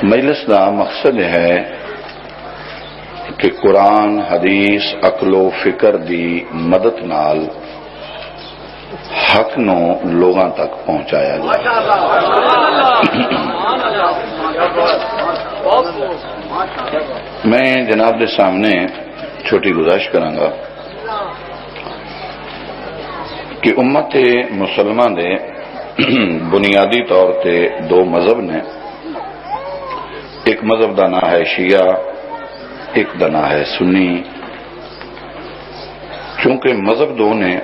مجلس دا مقصد ہے کہ قرآن حدیث عقل و فکر دی مدد نال حق نو لوگاں تک پہنچایا جائے۔ میں جناب دے سامنے چھوٹی گزارش کراں گا کہ امت مسلمہ دے بنیادی طور تے دو مذہب نے، ایک مذہب دا نام ہے شیعہ، ایک دا نام ہے سنی۔ چونکہ مذہب دو نے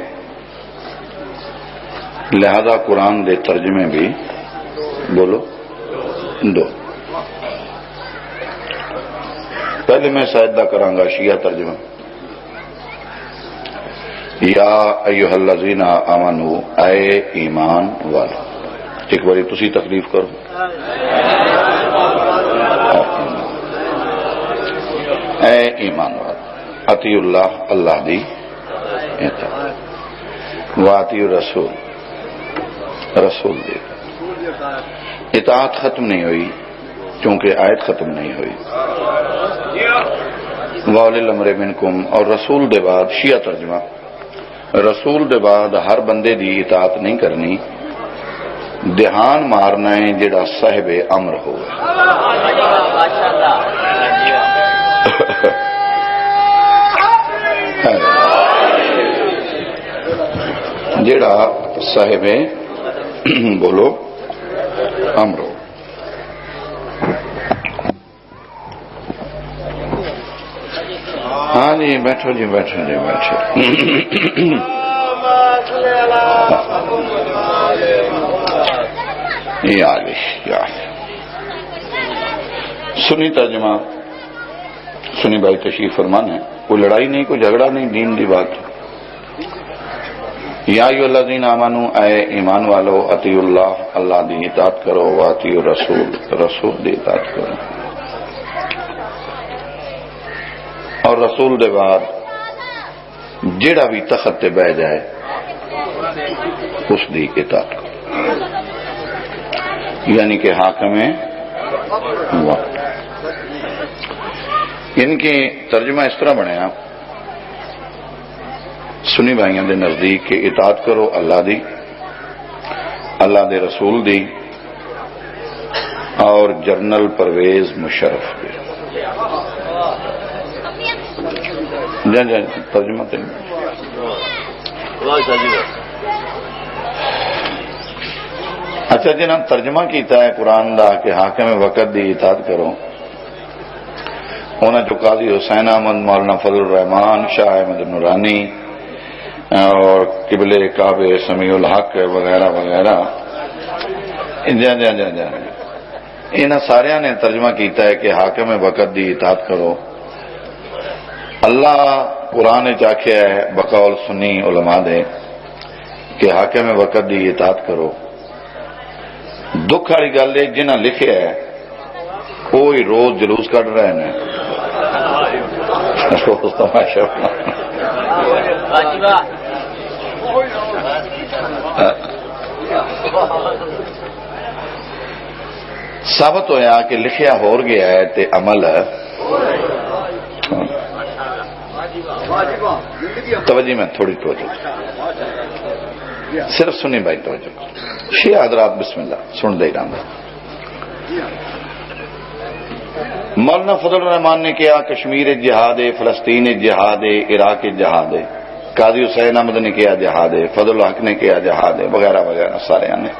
لہذا قرآن دے ترجمے بھی بولو دو۔ پہلے میں سجدہ کراں گا شیعہ ترجمہ، یا ایھا الذین آمنوا، اے ایمان والو۔ ایک باری تسی تکلیف کرو، اے ایمان والو، اطیعوا اللہ، اللہ دی اطاعت، واطیعوا الرسول، رسول دی اطاعت ختم نہیں ہوئی کیونکہ آیت ختم نہیں ہوئی۔ واولی الامر منکم، اور رسول دے بعد شیعہ ترجمہ، رسول دے بعد ہر بندے دی اطاعت نہیں کرنی، دھیان مارنا ہے جڑا صاحب امر ہو، جڑا صاحب بولو امر ہو۔ ہاں جی بیٹھو جی بیٹھو جی بیٹھو۔ سنی ترجمہ، سنی بھائی تشریف فرمان ہے، کوئی لڑائی نہیں، کوئی جھگڑا نہیں، دین دی بات۔ یا ایھا الذین آمنوا، اے ایمان والو، اطیعوا اللہ، اللہ دی اطاعت کرو، واطیعوا الرسول، رسول دی اطاعت کرو۔ اور رسول دے بعد جیڑا بھی تخت تے بہ جائے اس دی اطاعت کرو، یعنی کہ حاکم وقت۔ ان کے ترجمہ اس طرح بنیا سنی بھائیوں دے نزدیک کہ اطاعت کرو اللہ دی، اللہ دے رسول دی، اور جنرل پرویز مشرف دی۔ جان ترجمہ تے اچھا جنہاں ترجمہ کیتا ہے قرآن دا کہ حاکم وقت دی اطاعت کرو، انہاں جو قاضی حسین احمد، مولانا فضل الرحمان، شاہ احمد نورانی اور قبل کعبہ سمیع الحق وغیرہ وغیرہ، انہاں سارے نے ترجمہ کیتا ہے کہ حاکم وقت دی اطاعت کرو۔ اللہ قرآن چاکھیا ہے بقول سنی علماء دے کہ حاکم وقت دی اطاعت کرو۔ دکھ والی گل ہے جنہاں لکھیا ہے کوئی روز جلوس کٹ رہے ہیں، روز تماشا ثابت ہویا کہ لکھیا ہو گیا ہے تے عمل توجہ میں تھوڑی توجہ صرف سنی بھائی توجہ شیعہ حضرات بسم اللہ سن دے رہا۔ مولانا فضل الرحمان نے کیا کشمیر جہاد ہے، فلسطین جہاد ہے، عراق جہاد ہے، قاضی حسین احمد نے کیا جہاد ہے، فضل الحق نے کیا جہاد ہے، وغیرہ وغیرہ سارے نے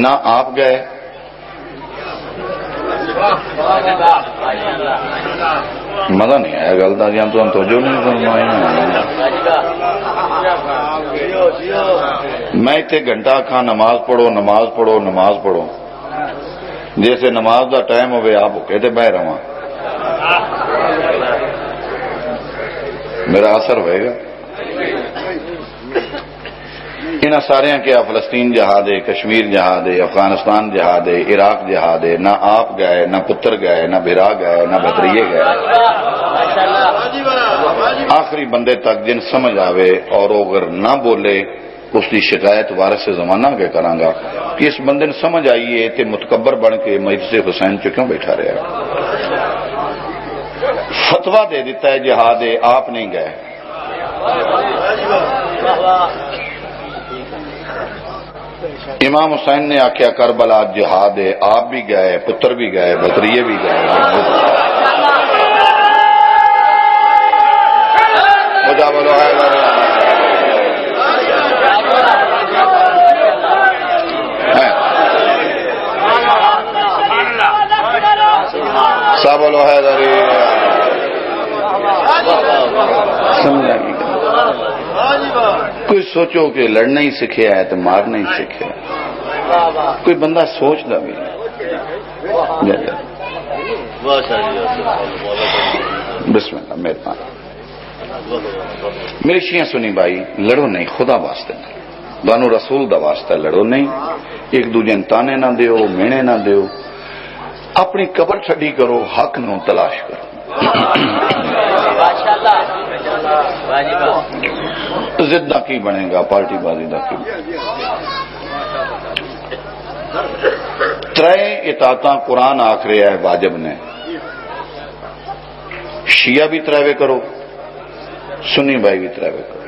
نہ آپ گئے مزہ نہیں آیا گل دا، تو ہم توجہ نہیں فرمائی۔ میں اتنے گھنٹہ کھا نماز پڑھو نماز پڑھو نماز پڑھو، جیسے نماز دا ٹائم ہوئے آپ کہتے بہ رہا، میرا اثر ہوئے گا۔ انہاں سارے کیا فلسطین جہاد ہے، کشمیر جہاد ہے، افغانستان جہاد ہے، عراق جہاد ہے، نہ آپ گئے، نہ پتر گئے، نہ بھرا گئے، نہ بھتریے گئے، آخری بندے تک جن سمجھ آوے اور اگر نہ بولے اس دی شکایت وارث زمانہ کے کرانگا کہ اس بندے نے سمجھ آئیے تے متکبر بن کے مجلس حسین چ کیوں بیٹھا رہا ہے. فتویٰ دے دیتا ہے جہاد ہے، آپ نہیں گئے. امام حسین نے آخیا کربلا جہاد ہے، آپ بھی گئے، پتر بھی گئے، بھتریے بھی گئے. بولو سب بولو ہے کوئی سوچو کہ لڑنا ہی سیکھے ہے تو مارنا ہی سیکھے. کوئی بندہ سوچتا بھی بسم اللہ مہربانی. میری شیعہ سنی بھائی لڑو نہیں، خدا واسطے نہیں، دانو رسول دا واسطہ لڑو نہیں. ایک دوجے تانے نہ دیو، مینے نہ دیو، اپنی قبر چھڈی کرو، حق نو تلاش کرو. ضد دا کی بنے گا، پارٹی بازی دا کی. ترے اطاعتاں قرآن آکھ رہا ہے واجب نے. شیعہ بھی تراوے کرو، سنی بھائی بھی تراوے کرو.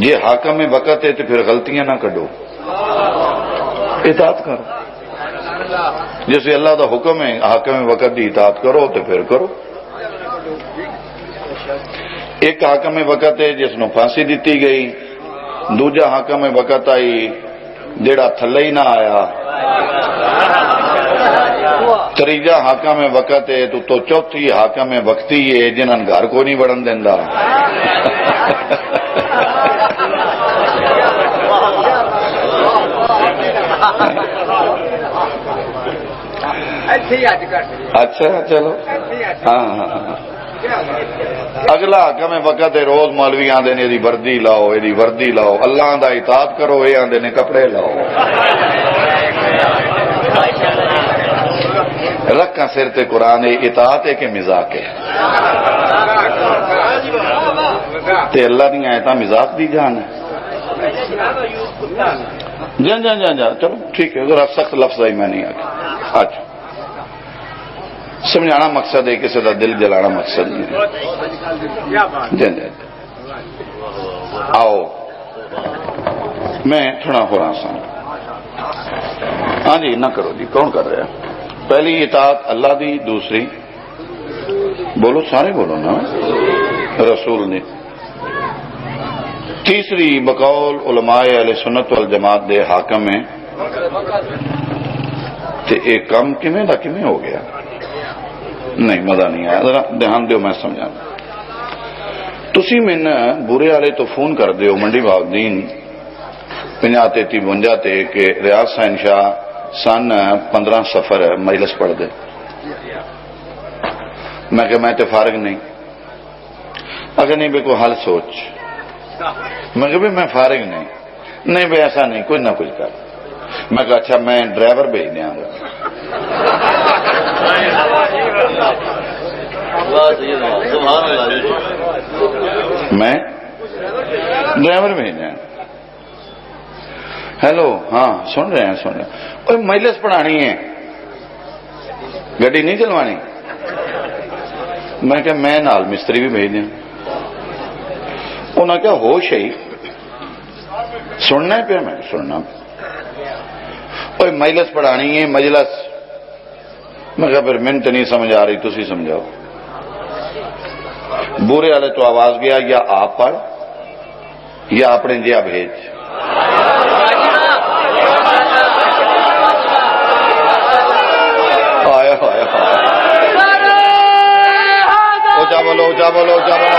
جے حاکم میں وقت ہے تو پھر غلطیاں نہ کڈو، اطاعت کرو. جیسے اللہ دا حکم ہے حاکم وقت دی اطاعت کرو تو پھر کرو. ایک حاکم وقت ہے جس نو پھانسی دیتی گئی، دوجا حاکم وقت آئی جیڑا تھلے ہی نہ آیا، تریجا حاکم وقت ہے تو چوتھی حاکم وقتی ہے جنہاں گھر کو نہیں بڑھن دیندا. اچھا چلو ہاں ہاں. اگلا حاکم وقت ہے روز مولوی آندے نے دی وردی لاؤ، دی وردی لاؤ، اللہ دا اطاعت کرو، یہ آندے نے کپڑے لاؤ. رکھا سر تے قرآن اطاعت ہے کہ مزاق ہے؟ تے اللہ دی آیتاں مزاق دی جان ہے. جا چلو ٹھیک ہے، ذرا سخت لفظ آئی میں نہیں آگے. اچھا سمجھانا مقصد ہے، کسی کا دل جلانا مقصد نہیں ہے. آؤ میں تھوڑا ہو رہا سا. ہاں جی نہ کرو جی، کون کر رہا ہے؟ پہلی اطاعت اللہ دی، دوسری بولو سارے بولو نا رسول نے، تیسری بقول علماء اہل سنت والجماعت دے حاکم ہے. تے ایک کام کمیں دا کمیں ہو گیا؟ نہیں مزہ نہیں آیا، ذرا دھیان دیو میں سمجھا. تسی من برے والے تو فون کر دیو منڈی باغ دین 50-53-52 تے کہ ریاض حسین شاہ سن 15 سفر مجلس پڑھ دے. میں کہ میں تے فارغ نہیں. اگر نہیں بے کو حل سوچ. میں کہ میں فارغ نہیں بے ایسا نہیں، کچھ نہ کچھ کر. میں کہا اچھا میں ڈرائیور بھیج دیا گا. میں ڈرائیور بھیج دیا. ہیلو ہاں سن رہے ہیں اور مجلس پڑھانی ہے، گڈی نہیں چلوانی. میں کہ میں نال مستری بھی بھیج دیا. انہوں نے کیا ہوش ہے سننا ہے پھر میں سننا. اور مجلس پڑھانی ہے مجلس. میں کہا پھر منٹ نہیں سمجھ آ رہی، تسی سمجھاؤ. بورے والے تو آواز گیا یا آپ پڑھ یا اپنے جیا بھیج. آیا اونچا بولو اونچا بولو اونچا بولو.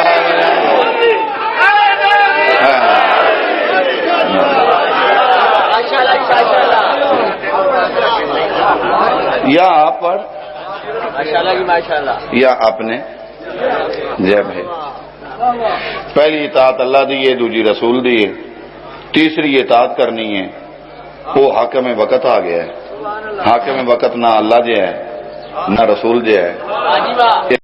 یا آپ پر یا اپنے جب ہے. پہلی اطاعت اللہ دی ہے، دوسری رسول دی ہے، تیسری اطاعت کرنی ہے. وہ حاکم وقت آ گیا ہے. حاکم وقت نہ اللہ جے ہے نہ رسول جے ہے.